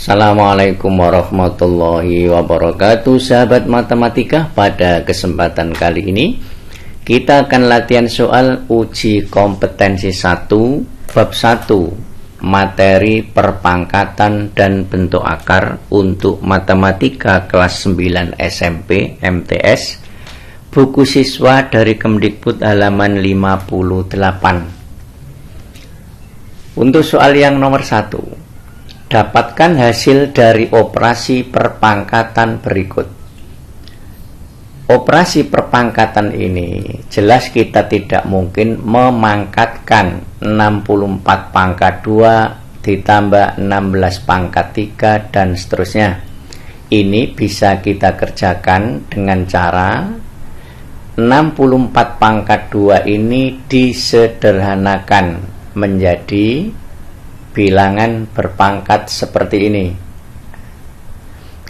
Assalamualaikum warahmatullahi wabarakatuh, sahabat matematika. Pada kesempatan kali ini kita akan latihan soal uji kompetensi 1 bab 1 materi perpangkatan dan bentuk akar untuk matematika kelas 9 SMP MTS, buku siswa dari Kemdikbud halaman 58. Untuk soal yang nomor 1, dapatkan hasil dari operasi perpangkatan berikut. Operasi perpangkatan ini jelas kita tidak mungkin memangkatkan 64 pangkat 2 ditambah 16 pangkat 3 dan seterusnya. Ini bisa kita kerjakan dengan cara 64 pangkat 2 ini disederhanakan menjadi bilangan berpangkat seperti ini.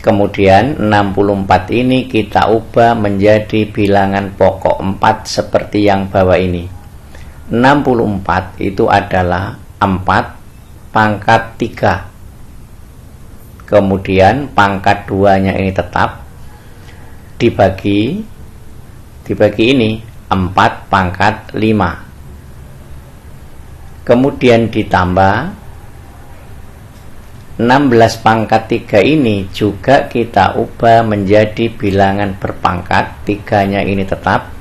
Kemudian 64 ini kita ubah menjadi bilangan pokok 4 seperti yang bawah ini. 64 itu adalah 4 pangkat 3. Kemudian pangkat 2-nya ini tetap dibagi ini 4 pangkat 5. Kemudian ditambah 16 pangkat 3 ini juga kita ubah menjadi bilangan berpangkat, 3-nya ini tetap.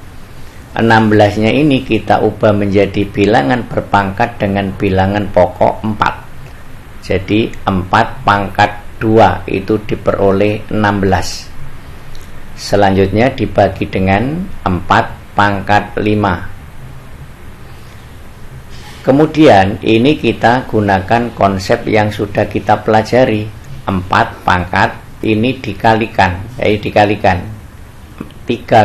16-nya ini kita ubah menjadi bilangan berpangkat dengan bilangan pokok 4. Jadi 4 pangkat 2 itu diperoleh 16. Selanjutnya dibagi dengan 4 pangkat 5. Kemudian ini kita gunakan konsep yang sudah kita pelajari. 4 pangkat ini dikalikan. 3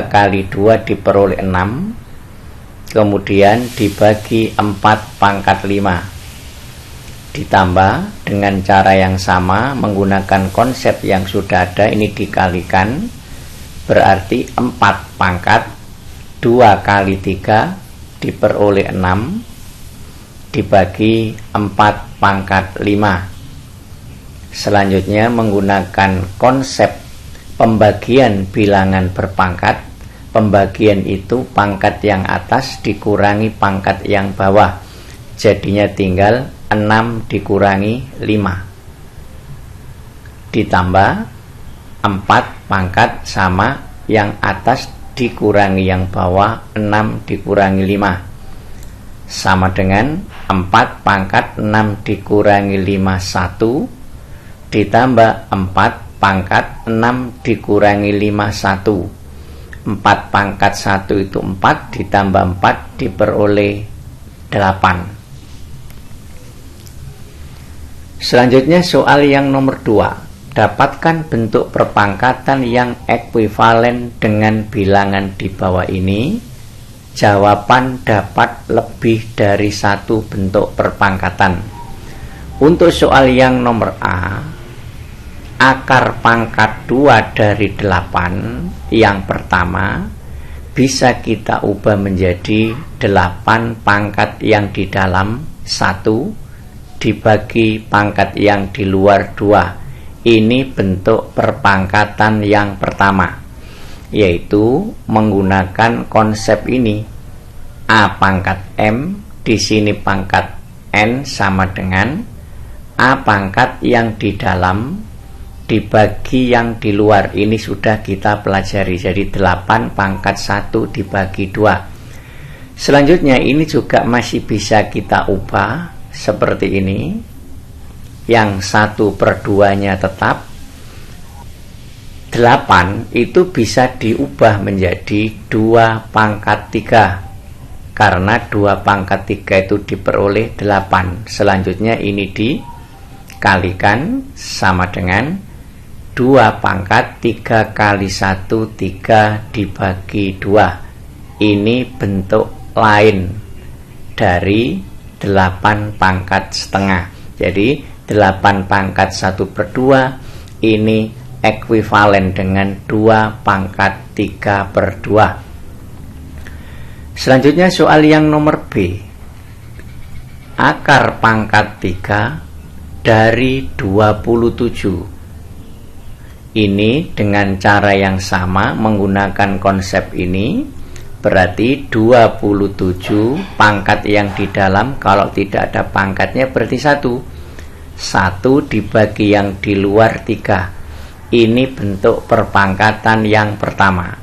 kali 2 diperoleh 6. Kemudian dibagi 4 pangkat 5. Ditambah dengan cara yang sama menggunakan konsep yang sudah ada, ini dikalikan. Berarti 4 pangkat 2 kali 3 diperoleh 6. Dibagi 4 pangkat 5. Selanjutnya menggunakan konsep pembagian bilangan berpangkat. Pembagian itu pangkat yang atas dikurangi pangkat yang bawah. Jadinya tinggal 6 dikurangi 5. Ditambah 4 pangkat sama yang atas dikurangi yang bawah, 6 dikurangi 5. Sama dengan 4 pangkat 6 dikurangi 5, 1. Ditambah 4 pangkat 6 dikurangi 5, 1. 4 pangkat 1 itu 4, ditambah 4 diperoleh 8. Selanjutnya soal yang nomor 2. Dapatkan bentuk perpangkatan yang ekuivalen dengan bilangan di bawah ini. Jawaban dapat lebih dari 1 bentuk perpangkatan. Untuk soal yang nomor A, akar pangkat 2 dari 8 yang pertama bisa kita ubah menjadi 8 pangkat yang di dalam 1 dibagi pangkat yang di luar 2. Ini bentuk perpangkatan yang pertama, yaitu menggunakan konsep ini. A pangkat M, di sini pangkat N sama dengan A pangkat yang di dalam dibagi yang di luar. Ini sudah kita pelajari. Jadi 8 pangkat 1 dibagi 2. Selanjutnya ini juga masih bisa kita ubah seperti ini. Yang 1/2-nya tetap. 8 itu bisa diubah menjadi 2 pangkat 3 karena 2 pangkat 3 itu diperoleh 8. Selanjutnya ini dikalikan sama dengan 2 pangkat 3 kali 1, 3 dibagi 2. Ini bentuk lain dari 8 pangkat setengah. Jadi 8 pangkat 1/2 ini ekuivalen dengan 2 pangkat 3/2. Selanjutnya soal yang nomor B. Akar pangkat 3 dari 27. Ini dengan cara yang sama menggunakan konsep ini, berarti 27 pangkat yang di dalam, kalau tidak ada pangkatnya berarti 1 dibagi yang di luar 3. Ini bentuk perpangkatan yang pertama.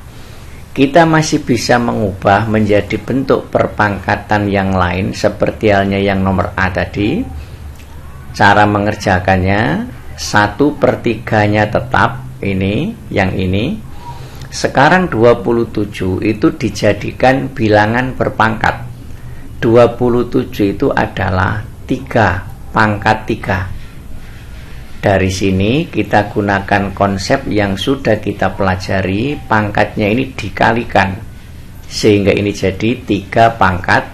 Kita masih bisa mengubah menjadi bentuk perpangkatan yang lain seperti halnya yang nomor A tadi. Cara mengerjakannya 1/3-nya tetap, ini yang ini. Sekarang 27 itu dijadikan bilangan berpangkat. 27 itu adalah 3 pangkat 3. Dari sini kita gunakan konsep yang sudah kita pelajari, pangkatnya ini dikalikan, sehingga ini jadi 3 pangkat.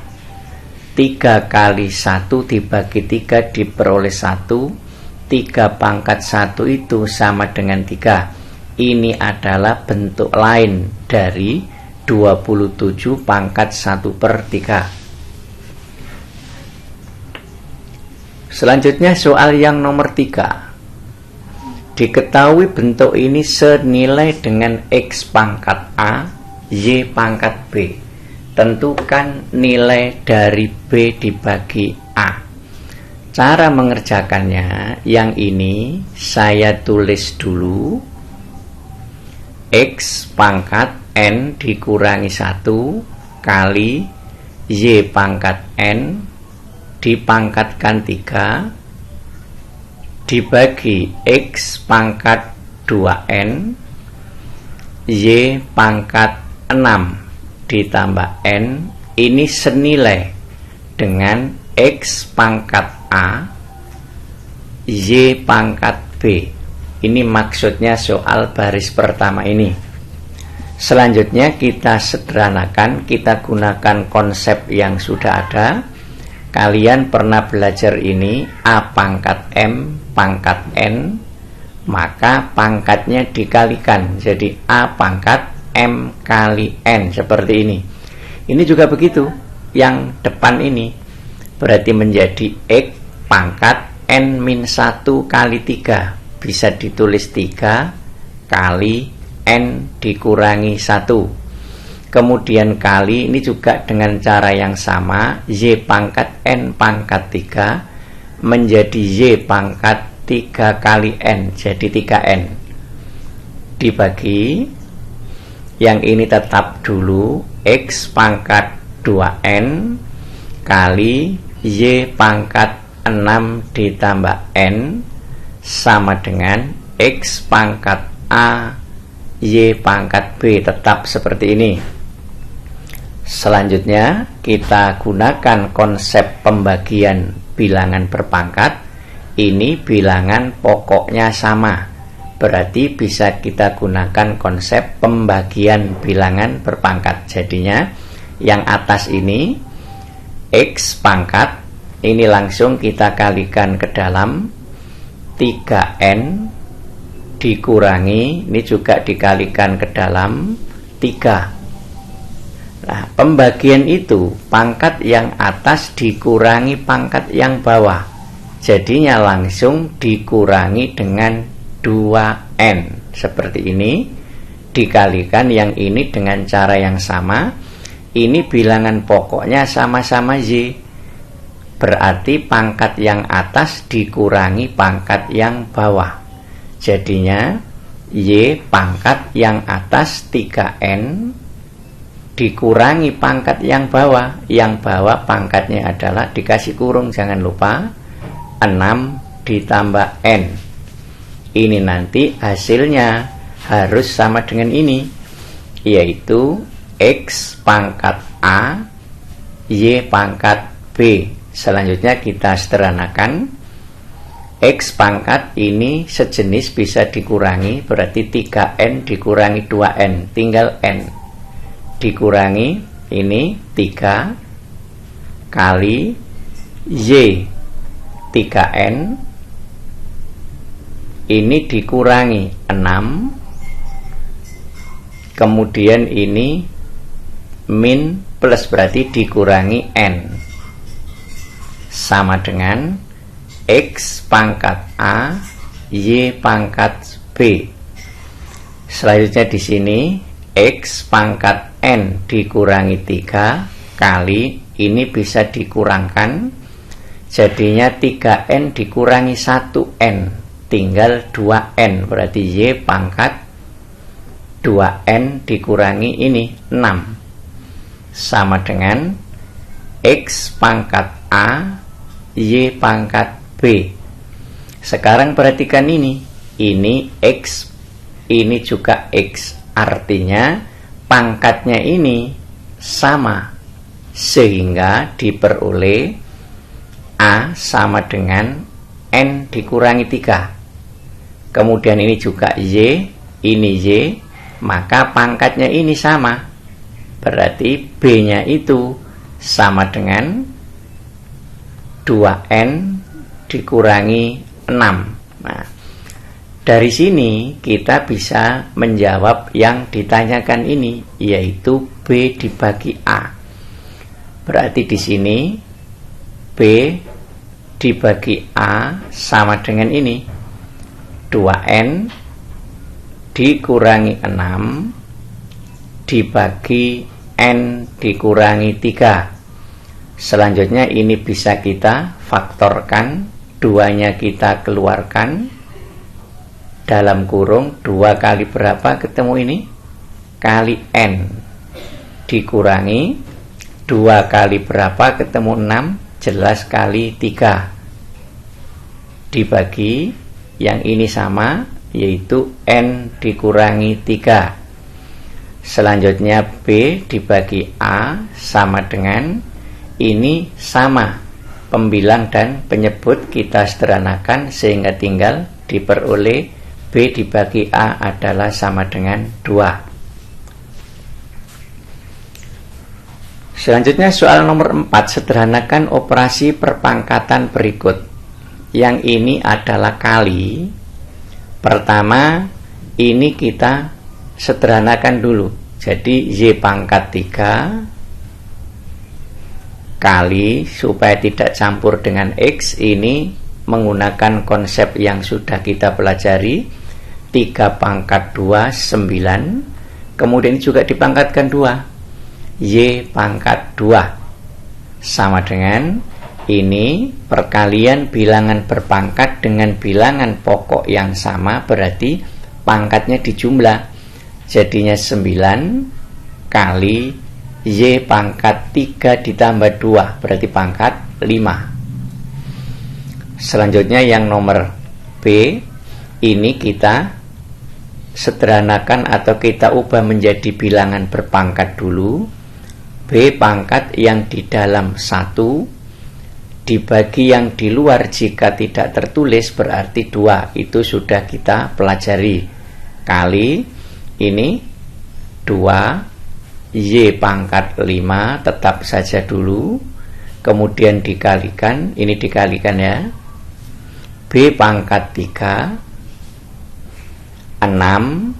3 kali 1 dibagi 3 diperoleh 1. 3 pangkat 1 itu sama dengan 3. Ini adalah bentuk lain dari 27 pangkat 1/3. Selanjutnya soal yang nomor 3. Diketahui bentuk ini senilai dengan X pangkat A, Y pangkat B. Tentukan nilai dari B dibagi A. Cara mengerjakannya, yang ini saya tulis dulu. X pangkat N dikurangi 1 kali Y pangkat N dipangkatkan 3 dibagi X pangkat 2N Y pangkat 6 ditambah N, ini senilai dengan X pangkat A Y pangkat B. Ini maksudnya soal baris pertama ini. Selanjutnya kita sederhanakan, kita gunakan konsep yang sudah ada. Kalian pernah belajar ini, A pangkat M pangkat N, maka pangkatnya dikalikan, jadi A pangkat M kali N, seperti ini. Ini juga begitu, yang depan ini berarti menjadi X pangkat N-1 kali 3, bisa ditulis 3 kali N dikurangi 1. Kemudian kali, ini juga dengan cara yang sama, Y pangkat N pangkat 3 menjadi Y pangkat 3 kali N, jadi 3N. Dibagi, yang ini tetap dulu, X pangkat 2N kali Y pangkat 6 ditambah N sama dengan X pangkat A Y pangkat B, tetap seperti ini. Selanjutnya kita gunakan konsep pembagian bilangan berpangkat. Ini bilangan pokoknya sama, berarti bisa kita gunakan konsep pembagian bilangan berpangkat. Jadinya yang atas ini X pangkat, ini langsung kita kalikan ke dalam 3N dikurangi, ini juga dikalikan ke dalam 3. Nah, pembagian itu pangkat yang atas dikurangi pangkat yang bawah, jadinya langsung dikurangi dengan 2N, seperti ini. Dikalikan yang ini dengan cara yang sama. Ini bilangan pokoknya sama-sama Y, berarti pangkat yang atas dikurangi pangkat yang bawah, jadinya Y pangkat yang atas 3N dikurangi pangkat yang bawah. Yang bawah pangkatnya adalah, dikasih kurung jangan lupa, 6 ditambah N. Ini nanti hasilnya harus sama dengan ini, yaitu X pangkat A Y pangkat B. Selanjutnya kita sederhanakan. X pangkat ini sejenis bisa dikurangi, berarti 3N dikurangi 2N, tinggal N. Dikurangi ini 3 kali Y 3N, ini dikurangi 6, kemudian ini min plus berarti dikurangi N, sama dengan X pangkat A Y pangkat B. Selanjutnya di sini X pangkat N dikurangi 3 kali ini bisa dikurangkan, jadinya 3N dikurangi 1N tinggal 2N, berarti Y pangkat 2N dikurangi ini 6 sama dengan X pangkat A Y pangkat B. Sekarang perhatikan ini X, ini juga X, artinya pangkatnya ini sama, sehingga diperoleh A sama dengan N dikurangi 3. Kemudian ini juga Y, ini Y, maka pangkatnya ini sama, berarti B nya itu sama dengan 2N dikurangi 6. Nah, dari sini kita bisa menjawab yang ditanyakan ini, yaitu B dibagi A. Berarti di sini B dibagi A sama dengan ini 2N dikurangi 6 dibagi N dikurangi 3. Selanjutnya ini bisa kita faktorkan, 2-nya kita keluarkan, dalam kurung 2 kali berapa ketemu ini? Kali N dikurangi 2 kali berapa ketemu 6? Jelas kali 3 dibagi yang ini sama, yaitu N dikurangi 3. Selanjutnya B dibagi A sama dengan ini sama, pembilang dan penyebut kita sederhanakan sehingga tinggal diperoleh B dibagi A adalah sama dengan 2. Selanjutnya soal nomor 4, sederhanakan operasi perpangkatan berikut. Yang ini adalah kali. Pertama, ini kita sederhanakan dulu. Jadi Y pangkat 3 kali, supaya tidak campur dengan X, ini menggunakan konsep yang sudah kita pelajari, 3 pangkat 2 9, kemudian juga dipangkatkan 2, Y pangkat 2 sama dengan ini perkalian bilangan berpangkat dengan bilangan pokok yang sama, berarti pangkatnya dijumlah, jadinya 9 kali Y pangkat 3 ditambah 2, berarti pangkat 5. Selanjutnya yang nomor B, ini kita sederhanakan atau kita ubah menjadi bilangan berpangkat dulu. B pangkat yang di dalam 1 dibagi yang di luar jika tidak tertulis berarti 2, itu sudah kita pelajari. Kali ini 2 Y pangkat 5 tetap saja dulu, kemudian dikalikan, ini dikalikan ya, B pangkat 3 6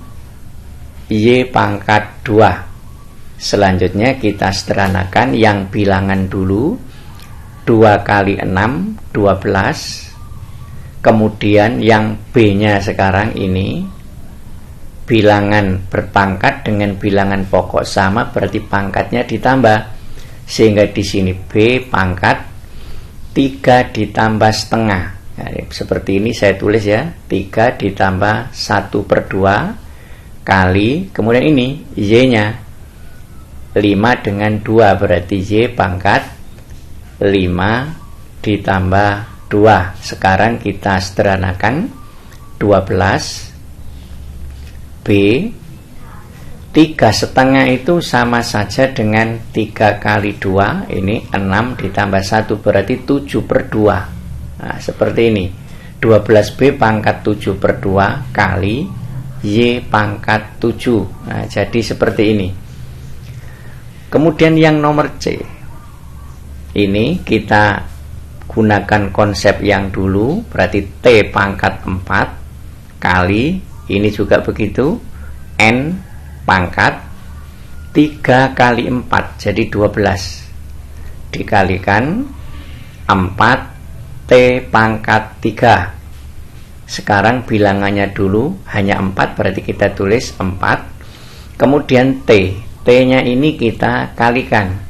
Y pangkat 2. Selanjutnya kita sederhanakan yang bilangan dulu, 2 kali 6 12, kemudian yang B nya sekarang ini bilangan berpangkat dengan bilangan pokok sama, berarti pangkatnya ditambah, sehingga di sini B pangkat 3 ditambah setengah. Nah, seperti ini saya tulis ya, 3 ditambah 1/2 kali, kemudian ini Y nya 5 dengan 2, berarti Y pangkat 5 ditambah 2. Sekarang kita sederhanakan, 12 B 3/2 itu sama saja dengan 3 kali 2, ini 6 ditambah 1 berarti 7/2. Nah, seperti ini, 12B pangkat 7/2 kali Y pangkat 7. Nah, jadi seperti ini. Kemudian yang nomor C, ini kita gunakan konsep yang dulu, berarti T pangkat 4 kali, ini juga begitu, N pangkat 3 kali 4, jadi 12 dikalikan 4 T pangkat 3. Sekarang bilangannya dulu hanya 4, berarti kita tulis 4. Kemudian T nya ini kita kalikan.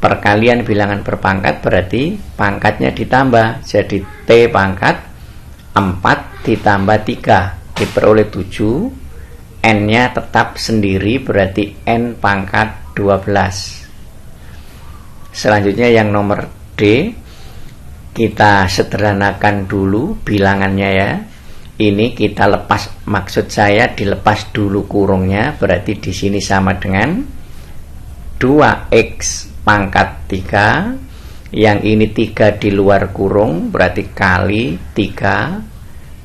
Perkalian bilangan berpangkat berarti pangkatnya ditambah. Jadi T pangkat 4 ditambah 3 diperoleh 7. N-nya tetap sendiri, berarti N pangkat 12. Selanjutnya yang nomor D, kita sederhanakan dulu bilangannya ya. Ini kita lepas, maksud saya dilepas dulu kurungnya, berarti di sini sama dengan 2x pangkat 3. Yang ini 3 di luar kurung, berarti kali 3.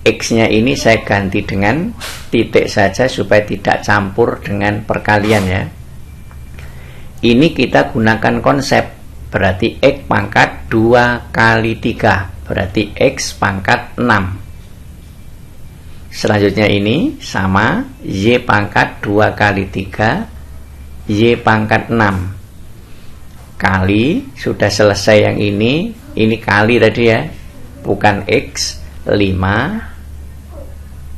X-nya ini saya ganti dengan titik saja supaya tidak campur dengan perkalian ya. Ini kita gunakan konsep, berarti X pangkat 2 kali 3, berarti X pangkat 6. Selanjutnya ini sama, Y pangkat 2 kali 3, Y pangkat 6. Kali, sudah selesai yang ini kali tadi ya, bukan X, 5,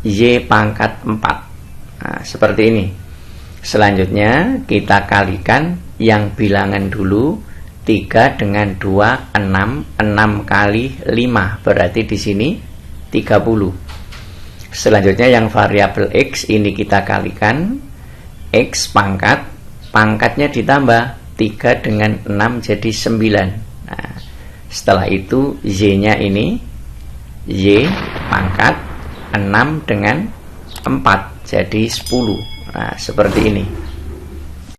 Y pangkat 4. Nah, seperti ini. Selanjutnya kita kalikan yang bilangan dulu. 3 dengan 2, 6. 6 kali 5, berarti di sini 30. Selanjutnya yang variabel X ini kita kalikan. X pangkatnya ditambah. 3 dengan 6 jadi 9. Nah, setelah itu Y-nya ini, Y pangkat 6 dengan 4 jadi 10. Nah, seperti ini.